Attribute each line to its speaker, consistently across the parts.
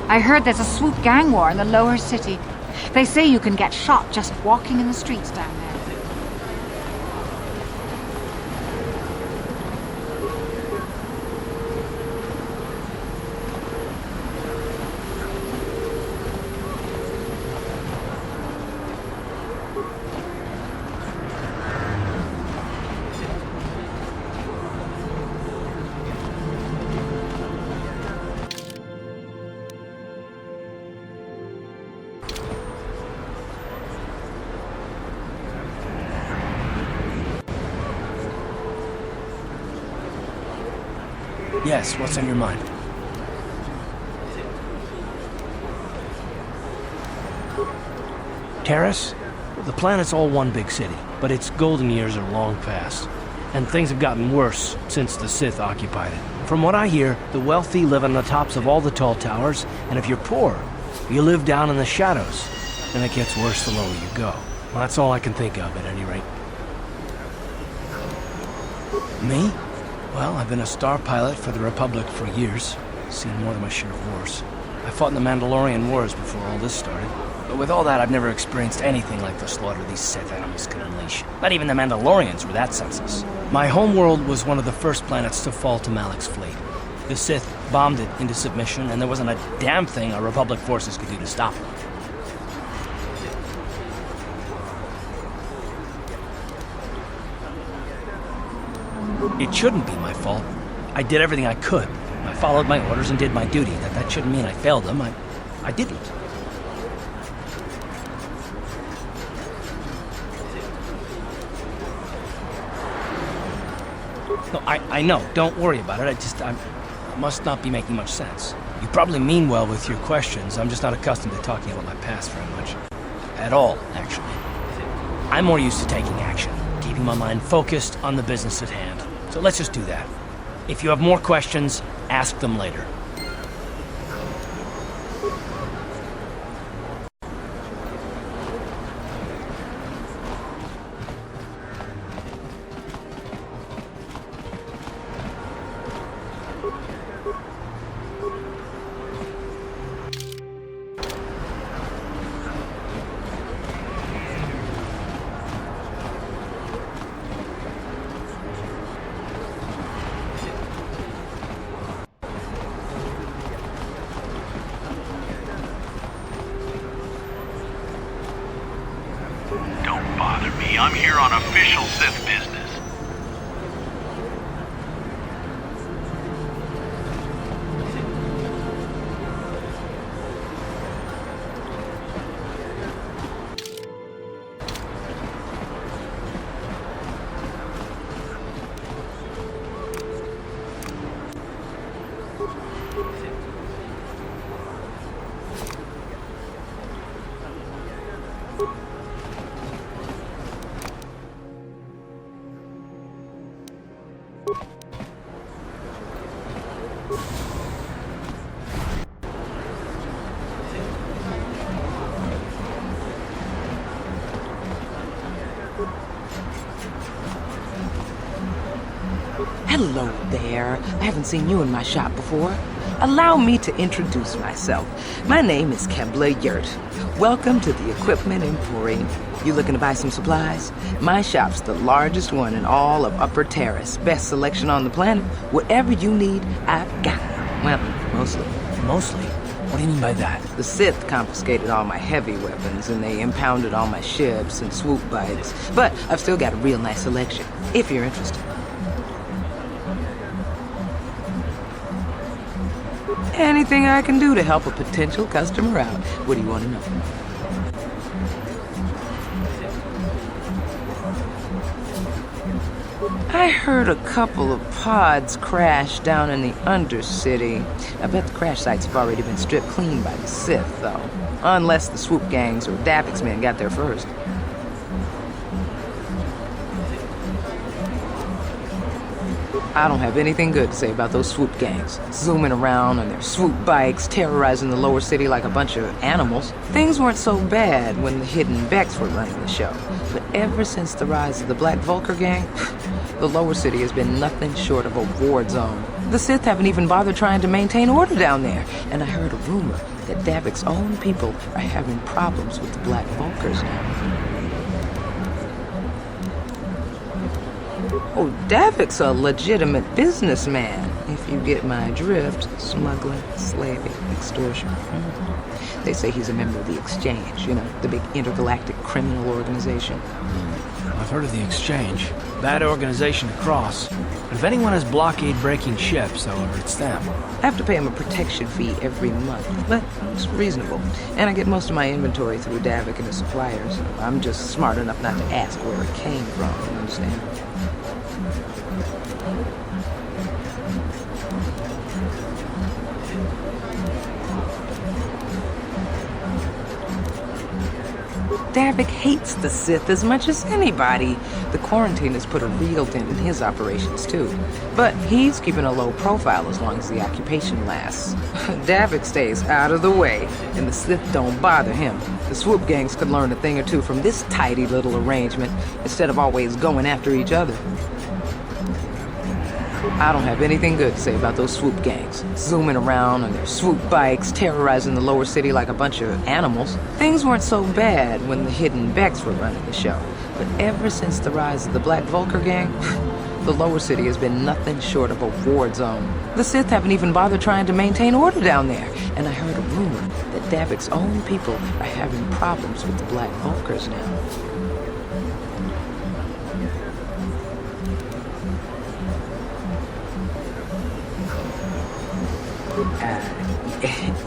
Speaker 1: I heard there's a swoop gang war in the lower city. They say you can get shot just walking in the streets down there.
Speaker 2: Yes, what's on your mind? Taris? The planet's all one big city, but its golden years are long past. And things have gotten worse since the Sith occupied it. From what I hear, the wealthy live on the tops of all the tall towers, and if you're poor, you live down in the shadows. And it gets worse the lower you go. Well, that's all I can think of, at any rate. Me? Well, I've been a star pilot for the Republic for years. Seen more than my share of wars. I fought in the Mandalorian Wars before all this started. But with all that, I've never experienced anything like the slaughter these Sith animals can unleash. Not even the Mandalorians were that senseless. My homeworld was one of the first planets to fall to Malak's fleet. The Sith bombed it into submission, and there wasn't a damn thing our Republic forces could do to stop them. It shouldn't be my fault. I did everything I could. I followed my orders and did my duty. That shouldn't mean I failed them. I didn't. No, I know. Don't worry about it. I must not be making much sense. You probably mean well with your questions. I'm just not accustomed to talking about my past very much. At all, actually. I'm more used to taking action, keeping my mind focused on the business at hand. So let's just do that. If you have more questions, ask them later.
Speaker 3: I'm here on official Sith business.
Speaker 4: Hello there. I haven't seen you in my shop before. Allow me to introduce myself. My name is Kebla Yurt. Welcome to the Equipment Emporium. You looking to buy some supplies? My shop's the largest one in all of Upper Taris. Best selection on the planet. Whatever you need, I've got. Well, mostly.
Speaker 2: Mostly? What do you mean by that?
Speaker 4: The Sith confiscated all my heavy weapons, and they impounded all my ships and swoop bikes. But I've still got a real nice selection, if you're interested. Anything I can do to help a potential customer out. What do you want to know? I heard a couple of pods crash down in the Undercity. I bet the crash sites have already been stripped clean by the Sith, though. Unless the swoop gangs or Dapix men got there first. I don't have anything good to say about those swoop gangs. Zooming around on their swoop bikes, terrorizing the lower city like a bunch of animals. Things weren't so bad when the hidden Vex were running the show. But ever since the rise of the Black Vulcar gang, the lower city has been nothing short of a war zone. The Sith haven't even bothered trying to maintain order down there. And I heard a rumor that Davik's own people are having problems with the Black Vulkars now. Oh, Davik's a legitimate businessman, if you get my drift. Smuggling, slaving, extortion. They say he's a member of the Exchange, you know, the big intergalactic criminal organization.
Speaker 2: I've heard of the Exchange. Bad organization to cross. But if anyone has blockade-breaking ships, however, it's them.
Speaker 4: I have to pay him a protection fee every month, but it's reasonable. And I get most of my inventory through Davik and his suppliers. I'm just smart enough not to ask where it came from, you understand? Davik hates the Sith as much as anybody. The quarantine has put a real dent in his operations, too. But he's keeping a low profile as long as the occupation lasts. Davik stays out of the way, and the Sith don't bother him. The swoop gangs could learn a thing or two from this tidy little arrangement, instead of always going after each other. I don't have anything good to say about those swoop gangs. Zooming around on their swoop bikes, terrorizing the lower city like a bunch of animals. Things weren't so bad when the hidden Becks were running the show. But ever since the rise of the Black Vulkar gang, the lower city has been nothing short of a war zone. The Sith haven't even bothered trying to maintain order down there. And I heard a rumor that Davik's own people are having problems with the Black Vulkars now.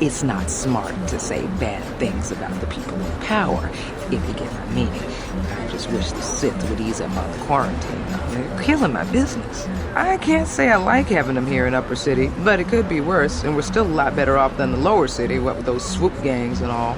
Speaker 4: It's not smart to say bad things about the people in power, if you get my meaning. I just wish the Sith would ease up on the quarantine. They're killing my business. I can't say I like having them here in Upper City, but it could be worse, and we're still a lot better off than the Lower City, what with those swoop gangs and all.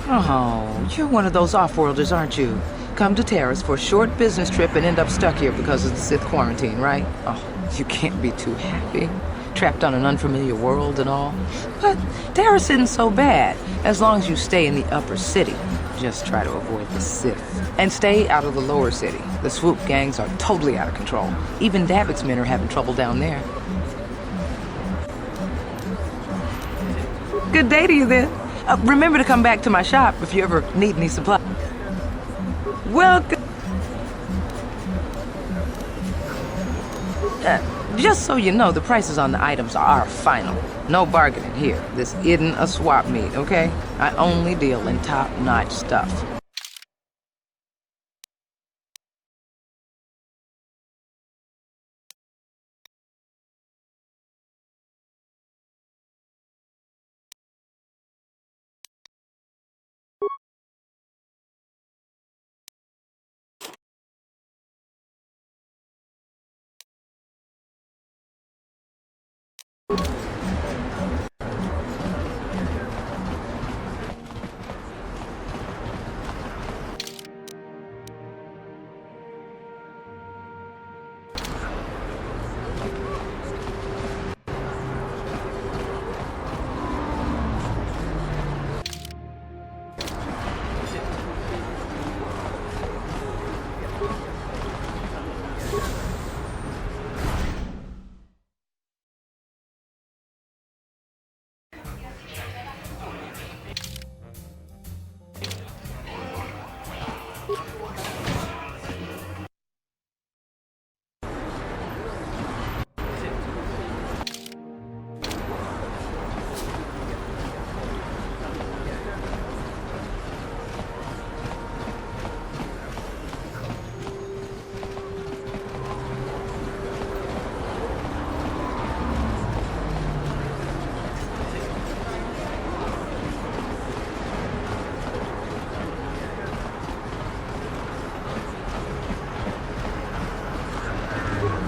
Speaker 4: Oh, you're one of those off-worlders, aren't you? Come to Taris for a short business trip and end up stuck here because of the Sith quarantine, right? Oh, you can't be too happy. Trapped on an unfamiliar world and all. But Taris isn't so bad, as long as you stay in the Upper City. Just try to avoid the Sith. And stay out of the Lower City. The swoop gangs are totally out of control. Even Davik's men are having trouble down there. Good day to you then. Remember to come back to my shop if you ever need any supplies. Welcome. Just so you know, the prices on the items are final. No bargaining here. This isn't a swap meet, okay? I only deal in top-notch stuff.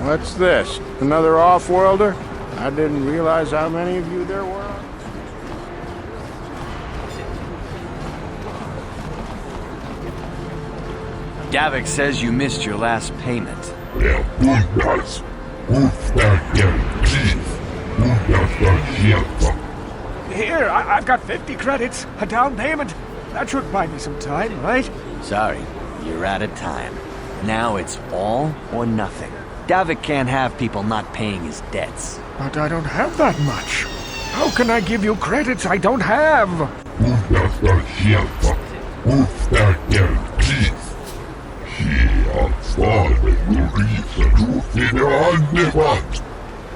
Speaker 5: What's this? Another off-worlder? I didn't realize how many of you there were.
Speaker 2: Davik says you missed your last payment.
Speaker 6: Here, I've got 50 credits, a down payment. That should buy me some time, right?
Speaker 7: Sorry, you're out of time. Now it's all or nothing. Davik can't have people not paying his debts.
Speaker 6: But I don't have that much. How can I give you credits I don't have?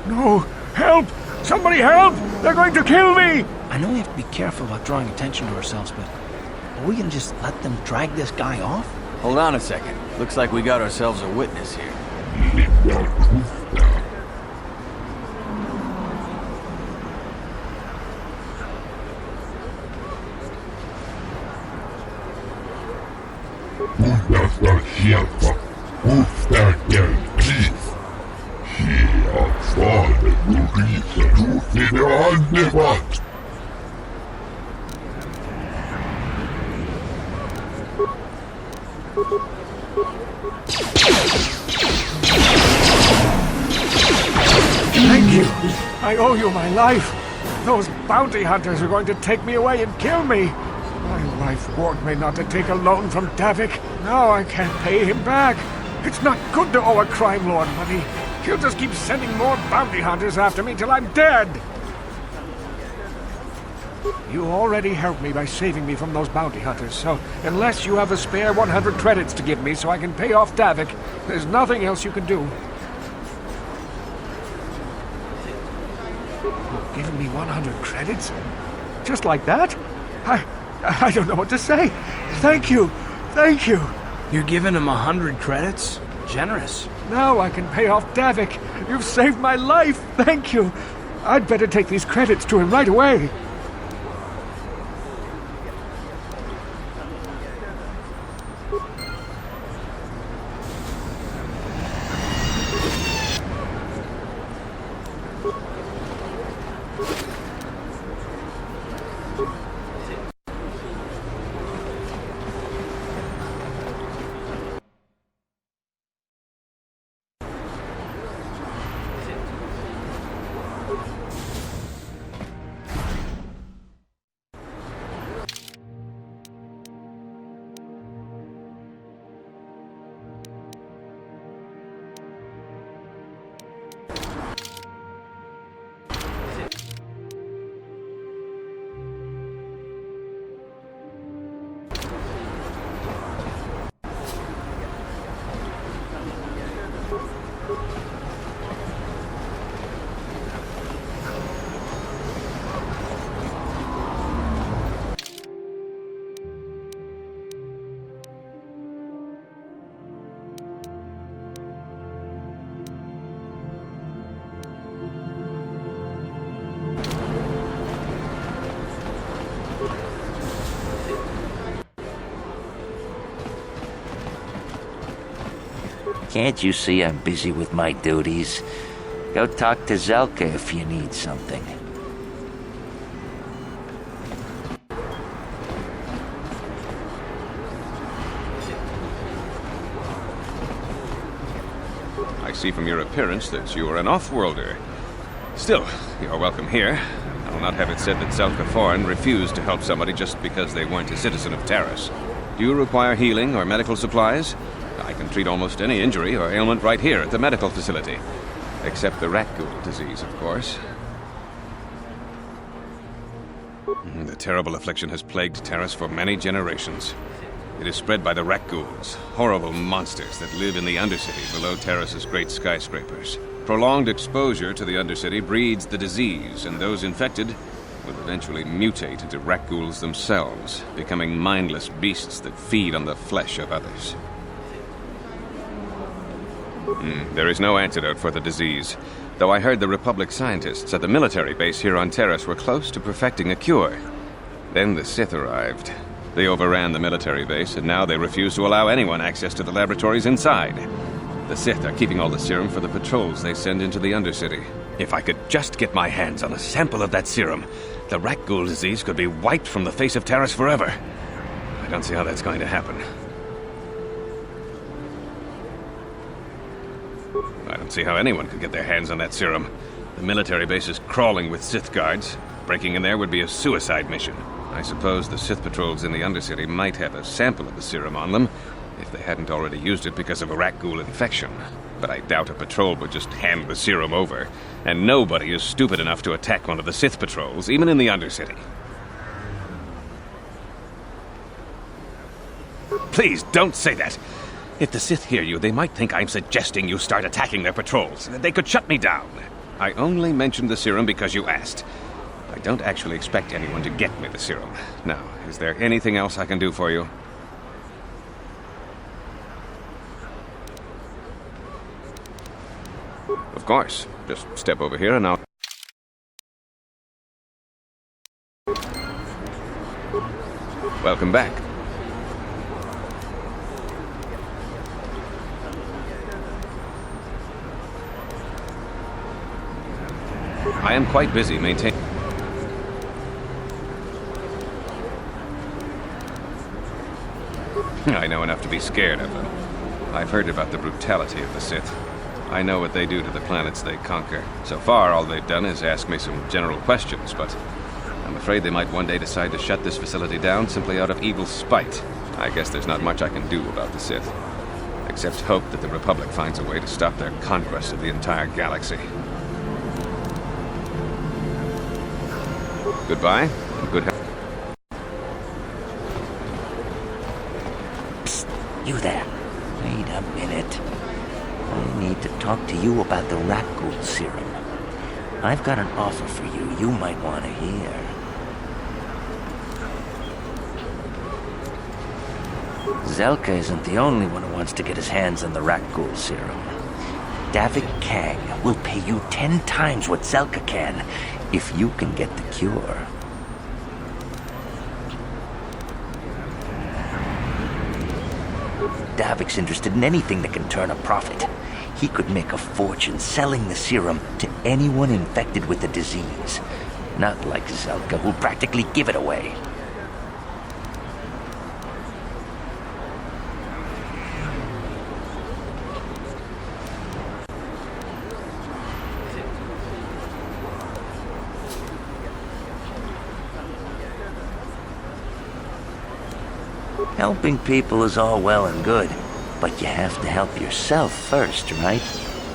Speaker 6: No! Help! Somebody help! They're going to kill me!
Speaker 2: I know we have to be careful about drawing attention to ourselves, but are we gonna just let them drag this guy off?
Speaker 7: Hold on a second. Looks like we got ourselves a witness here.
Speaker 6: Thank you. I owe you my life. Those bounty hunters are going to take me away and kill me. My wife warned me not to take a loan from Davik. Now I can't pay him back. It's not good to owe a crime lord money. He'll just keep sending more bounty hunters after me till I'm dead. You already helped me by saving me from those bounty hunters, so unless you have a spare 100 credits to give me so I can pay off Davik, there's nothing else you can do. You've given me 100 credits? Just like that? I don't know what to say. Thank you. Thank you.
Speaker 2: You're giving him 100 credits? Generous.
Speaker 6: Now I can pay off Davik. You've saved my life. Thank you. I'd better take these credits to him right away.
Speaker 7: Can't you see I'm busy with my duties? Go talk to Zelka if you need something.
Speaker 8: I see from your appearance that you are an off-worlder. Still, you're welcome here. I will not have it said that Zelka Foreign refused to help somebody just because they weren't a citizen of Taris. Do you require healing or medical supplies? I can treat almost any injury or ailment right here at the medical facility. Except the rat ghoul disease, of course. The terrible affliction has plagued Taris for many generations. It is spread by the rat ghouls, horrible monsters that live in the Undercity below Taris's great skyscrapers. Prolonged exposure to the Undercity breeds the disease, and those infected will eventually mutate into rat ghouls themselves, becoming mindless beasts that feed on the flesh of others. There is no antidote for the disease, though I heard the Republic scientists at the military base here on Taris were close to perfecting a cure. Then the Sith arrived. They overran the military base, and now they refuse to allow anyone access to the laboratories inside. The Sith are keeping all the serum for the patrols they send into the Undercity. If I could just get my hands on a sample of that serum, the rat ghoul disease could be wiped from the face of Taris forever. I don't see how that's going to happen. I don't see how anyone could get their hands on that serum. The military base is crawling with Sith guards. Breaking in there would be a suicide mission. I suppose the Sith patrols in the Undercity might have a sample of the serum on them, if they hadn't already used it because of a rat ghoul infection. But I doubt a patrol would just hand the serum over, and nobody is stupid enough to attack one of the Sith patrols, even in the Undercity. Please, don't say that! If the Sith hear you, they might think I'm suggesting you start attacking their patrols. They could shut me down. I only mentioned the serum because you asked. I don't actually expect anyone to get me the serum. Now, is there anything else I can do for you? Of course. Just step over here and I'll... Welcome back. I am quite busy maintaining... I know enough to be scared of them. I've heard about the brutality of the Sith. I know what they do to the planets they conquer. So far, all they've done is ask me some general questions, but I'm afraid they might one day decide to shut this facility down simply out of evil spite. I guess there's not much I can do about the Sith, except hope that the Republic finds a way to stop their conquest of the entire galaxy. Goodbye, and good health.
Speaker 9: You there. Wait a minute. I need to talk to you about the rat ghoul serum. I've got an offer for you might want to hear. Zelka isn't the only one who wants to get his hands on the rat ghoul serum. Davik Kang will pay you 10 times what Zelka can if you can get the cure. Davik's interested in anything that can turn a profit. He could make a fortune selling the serum to anyone infected with the disease. Not like Zelka, who'll practically give it away. Helping people is all well and good, but you have to help yourself first, right?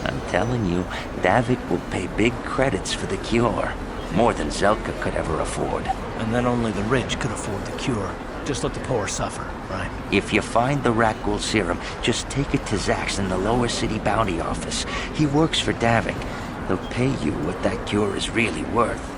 Speaker 9: I'm telling you, Davik will pay big credits for the cure. More than Zelka could ever afford.
Speaker 2: And then only the rich could afford the cure. Just let the poor suffer, right?
Speaker 9: If you find the rat ghoul serum, just take it to Zax in the Lower City Bounty Office. He works for Davik. He'll pay you what that cure is really worth.